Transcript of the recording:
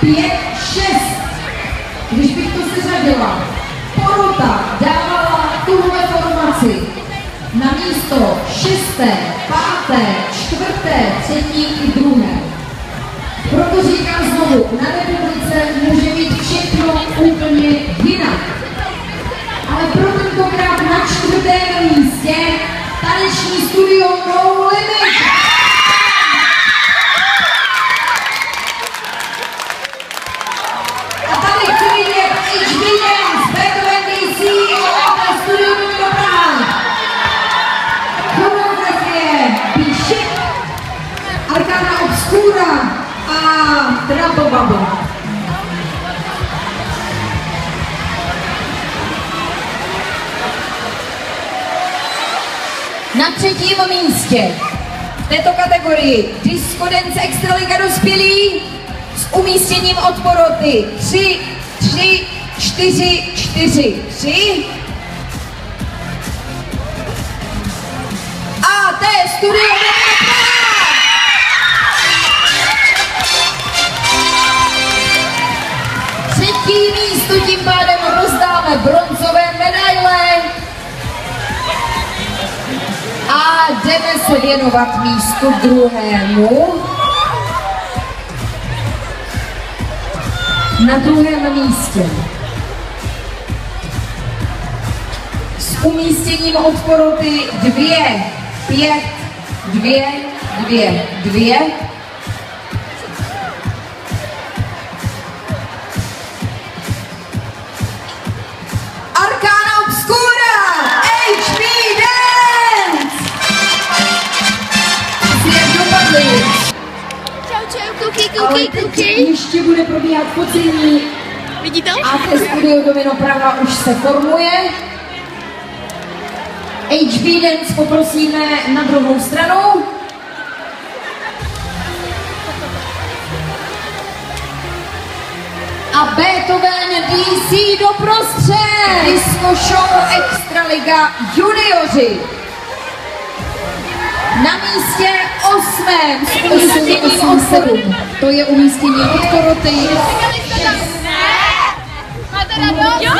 5-6. Když bych to seřadila, porota dávala tuhle formaci na místo 6., 5., 4., 3. i 2. Proto říkám znovu, na republice může být všechno úplně jinak. Ale pro tentokrát na 4. místě taneční studio No Limit. A tady chci vidět HB Dance, Beethoven DC a studio Domino Praha. Choreografie Píšek, Arcana Obscura a Trouble Bubble. Na 3. místě v této kategorii Disco Dance Extraliga dospělí s umístěním od poroty 3, 3, 4, 4, 3. A to je studio Domino Praha. Třetí místo tím pádem rozdáme bronzové medaile. A jdeme se věnovat místu 2. Na 2. místě s umístěním od poroty 2, 5, 2, 2, 2. Arcana Obscura, HB Dance. Ale teď ještě bude probíhat focení. Vidíte? A studio Domino Praha už se formuje. HB Dance poprosíme na druhou stranu. A Beethoven DC doprostřed. Disco Show Extraliga junioři. Na místě 8. s umístěním od 7. To je umístění od poroty. Máte radost? Jo!